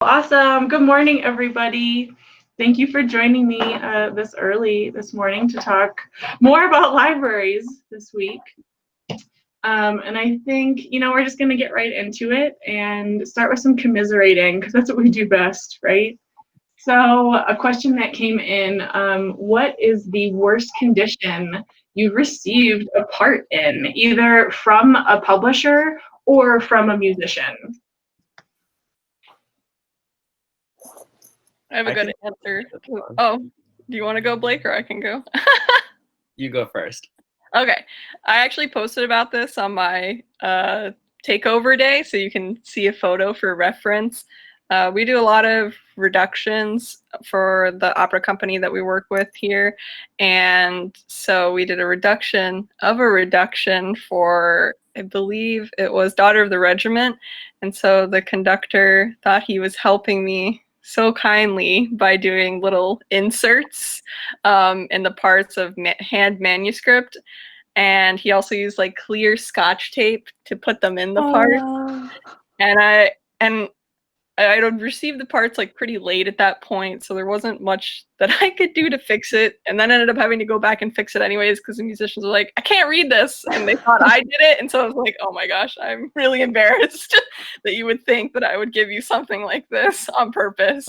Awesome. Good morning, everybody. Thank you for joining me this early this morning to talk more about libraries this week. And I think, we're just going to get right into it and start with some commiserating because that's what we do best, right? So a question that came in, what is the worst condition you've received a part in, either from a publisher or from a musician? I have a good answer. Oh, do you want to go, Blake, or I can go? You go first. Okay. I actually posted about this on my takeover day, so you can see a photo for reference. We do a lot of reductions for the opera company that we work with here. And so we did a reduction for, I believe it was Daughter of the Regiment. And so the conductor thought he was helping me so kindly by doing little inserts in the parts of hand manuscript. And he also used like clear Scotch tape to put them in the part. And I had received the parts like pretty late at that point, so there wasn't much that I could do to fix it. And then ended up having to go back and fix it anyways because the musicians were like, I can't read this. And they thought I did it. And so I was like, oh my gosh, I'm really embarrassed that you would think that I would give you something like this on purpose.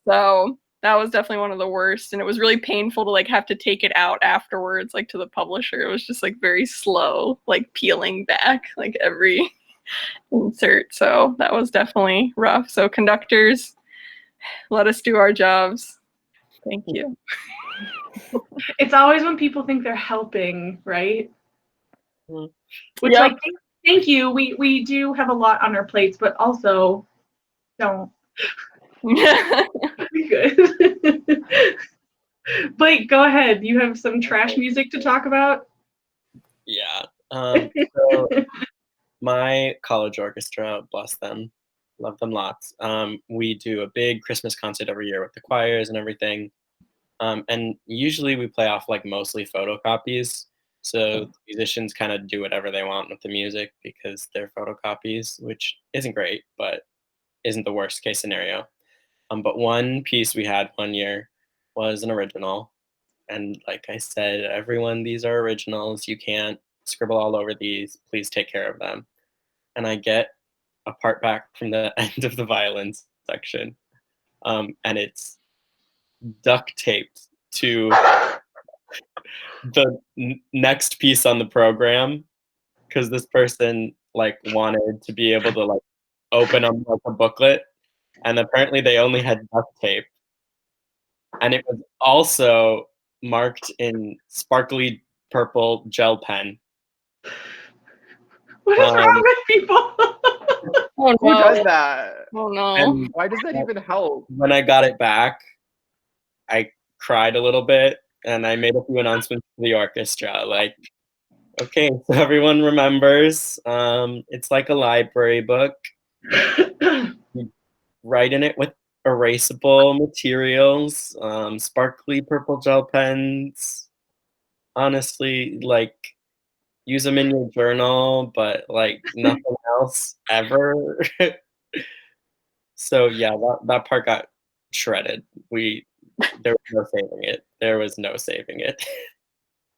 So that was definitely one of the worst. And it was really painful to like have to take it out afterwards, like to the publisher. It was just like very slow, like peeling back like every insert. So that was definitely rough. So conductors, let us do our jobs. Thank you. It's always when people think they're helping, right? Mm-hmm. Which, like, thank you. We do have a lot on our plates, but also don't. Good. Blake, go ahead. You have some trash music to talk about? Yeah. So my college orchestra, bless them, love them lots. We do a big Christmas concert every year with the choirs and everything. And usually we play off like mostly photocopies. So musicians kind of do whatever they want with the music because they're photocopies, which isn't great, but isn't the worst case scenario. But one piece we had one year was an original. And like I said, everyone, these are originals. You can't scribble all over these. Please take care of them. And I get a part back from the end of the violin section. And it's duct taped to the next piece on the program because this person like wanted to be able to like open up like a booklet, and apparently they only had duct tape, and it was also marked in sparkly purple gel pen. What is wrong with people? Oh, Who does that? Oh no. And why does that even help? When I got it back, I cried a little bit, and I made a few announcements to the orchestra, like, okay, so everyone remembers, it's like a library book. You write in it with erasable materials, sparkly purple gel pens. Honestly, like, use them in your journal, but like nothing else ever. So yeah, that part got shredded. There was no saving it. There was no saving it.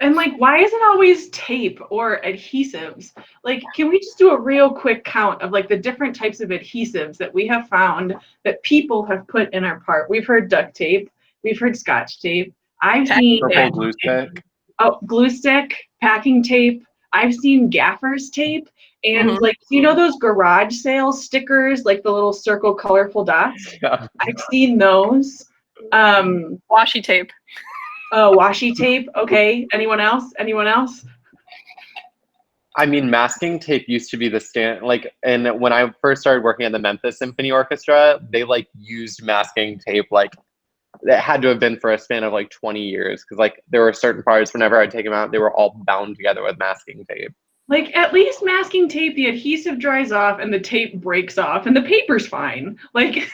And like, why is it always tape or adhesives? Like, can we just do a real quick count of like the different types of adhesives that we have found that people have put in our part? We've heard duct tape. We've heard Scotch tape. I've seen purple glue stick. Oh, glue stick, packing tape. I've seen gaffer's tape. And like, you know those garage sale stickers, like the little circle colorful dots? Yeah. I've seen those. Washi tape. Oh, washi tape. Okay. Anyone else? Anyone else? I mean, masking tape used to be the and when I first started working at the Memphis Symphony Orchestra, they like used masking tape like it had to have been for a span of like 20 years because like there were certain parts whenever I'd take them out, they were all bound together with masking tape. Like, at least masking tape, the adhesive dries off and the tape breaks off and the paper's fine. Like,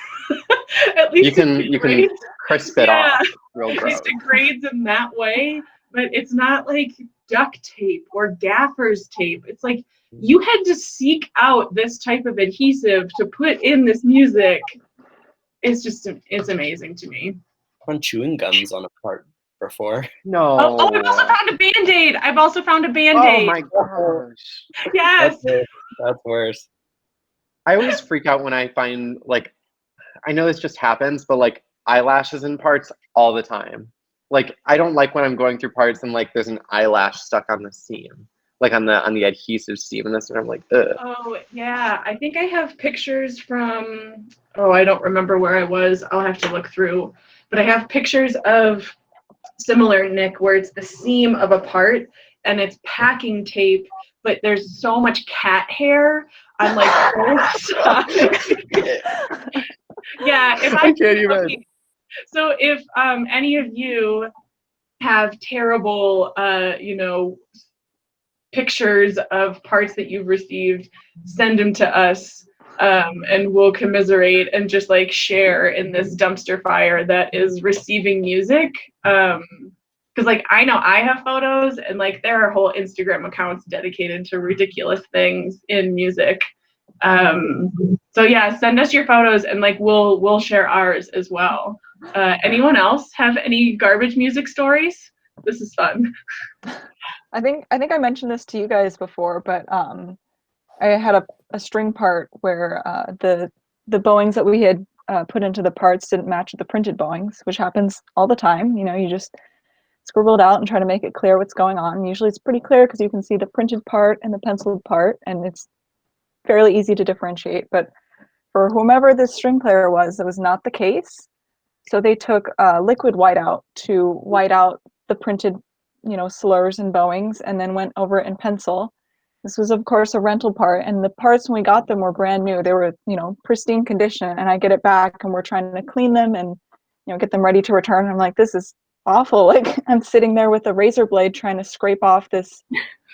at least you can crisp it off real at gross. least it degrades in that way, but it's not like duct tape or gaffer's tape. It's like you had to seek out this type of adhesive to put in this music. It's amazing to me. On chewing gums on a part before. No. Oh, I've also found a Band-Aid. I've also found a Oh Band-Aid. my gosh. Yes. That's worse. I always freak out when I find, like, I know this just happens, but like eyelashes in parts all the time. Like, I don't like when I'm going through parts and like there's an eyelash stuck on the seam, like on the adhesive seam, and that's when I'm like, ugh. Oh, yeah. I think I have pictures from, oh, I don't remember where I was. I'll have to look through. But I have pictures of similar, Nick, where it's the seam of a part and it's packing tape, but there's so much cat hair on like both sides. Yeah, if I can't even. okay, so if any of you have terrible, pictures of parts that you've received, send them to us, and we'll commiserate and just like share in this dumpster fire that is receiving music. Because like I know I have photos, and like there are whole Instagram accounts dedicated to ridiculous things in music. So yeah, send us your photos, and like we'll share ours as well. Anyone else have any garbage music stories? This is fun. I think I mentioned this to you guys before, but I had a string part where the bowings that we had put into the parts didn't match the printed bowings, which happens all the time. You know, you just scribble it out and try to make it clear what's going on. Usually it's pretty clear because you can see the printed part and the penciled part, and it's fairly easy to differentiate. But for whomever this string player was, that was not the case. So they took liquid whiteout to white out the printed, slurs and bowings, and then went over it in pencil. This was, of course, a rental part, and the parts when we got them were brand new. They were, pristine condition, and I get it back, and we're trying to clean them and, get them ready to return. I'm like, this is awful. Like, I'm sitting there with a razor blade trying to scrape off this,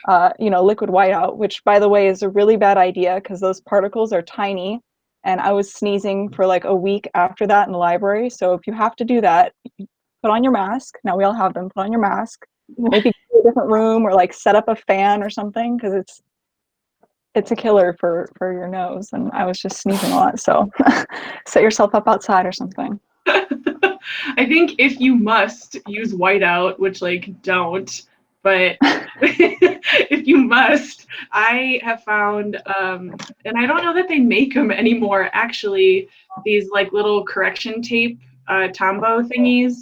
liquid whiteout, which, by the way, is a really bad idea because those particles are tiny. And I was sneezing for like a week after that in the library. So if you have to do that, put on your mask. Now we all have them. Put on your mask. Maybe go to a different room or like set up a fan or something, because it's a killer for your nose. And I was just sneezing a lot. So set yourself up outside or something. I think if you must use whiteout, which like don't, but if you must, I have found, and I don't know that they make them anymore, actually, these like little correction tape Tombow thingies.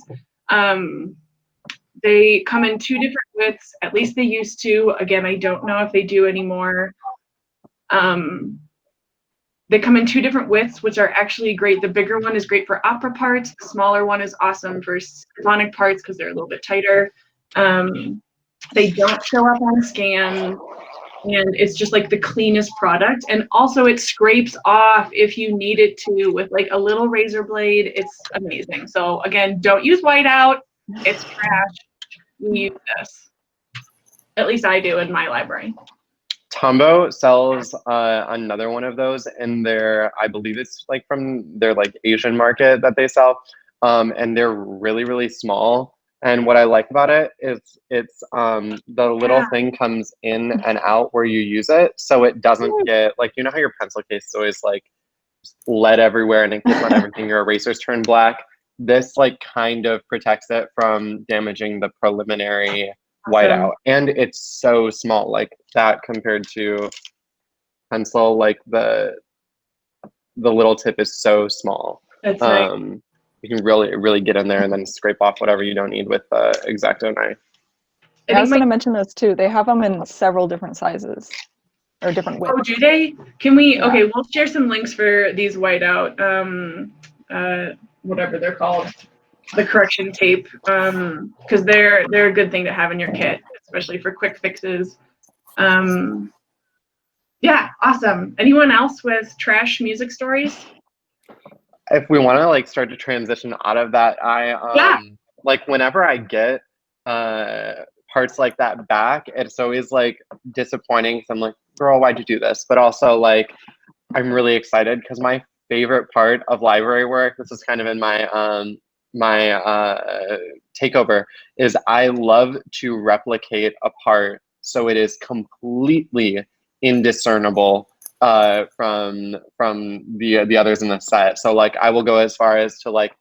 They come in 2 different widths, at least they used to. Again, I don't know if they do anymore. They come in 2 different widths, which are actually great. The bigger one is great for opera parts. The smaller one is awesome for symphonic parts because they're a little bit tighter. They don't show up on scan, and it's just like the cleanest product. And also it scrapes off if you need it to with like a little razor blade. It's amazing. So again, don't use whiteout. It's trash. We use this. At least I do in my library. Tombow sells another one of those in their, I believe it's like from their like Asian market that they sell, and they're really, really small. And what I like about it is it's the little thing comes in and out where you use it, so it doesn't get like, you know how your pencil case is always like lead everywhere and it gets on everything, your erasers turn black. This like kind of protects it from damaging the preliminary whiteout, and it's so small, like that compared to pencil, like the little tip is so small. That's right. You can really get in there and then scrape off whatever you don't need with the X-Acto knife. I was going to mention those too. They have them in several different sizes or different widths. Oh, do they? Can we? Yeah. Okay, we'll share some links for these whiteout, whatever they're called, the correction tape, because they're a good thing to have in your kit, especially for quick fixes. Yeah, awesome. Anyone else with trash music stories? If we want to like start to transition out of that, like whenever I get parts like that back, it's always like disappointing because I'm like, girl, why'd you do this? But also like I'm really excited because my favorite part of library work, this is kind of in my takeover, is I love to replicate a part so it is completely indiscernible from the others in the set. So like I will go as far as to like,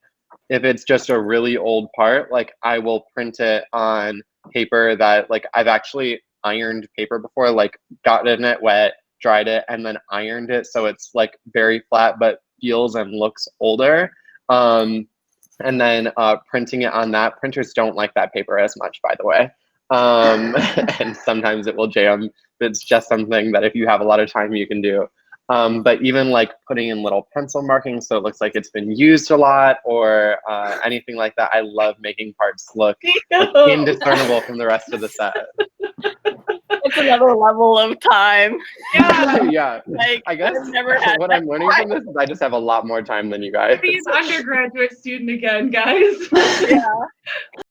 if it's just a really old part, like I will print it on paper that like I've actually ironed paper before, like gotten it wet, dried it, and then ironed it so it's like very flat but feels and looks older. And then printing it on that. Printers don't like that paper as much, by the way. And sometimes it will jam. But it's just something that if you have a lot of time, you can do. But even like putting in little pencil markings so it looks like it's been used a lot or anything like that. I love making parts look indiscernible from the rest of the set. It's another level of time. Yeah. Yeah. Like, I guess I've never had what that I'm learning from this is I just have a lot more time than you guys. He's undergraduate student again, guys. Yeah.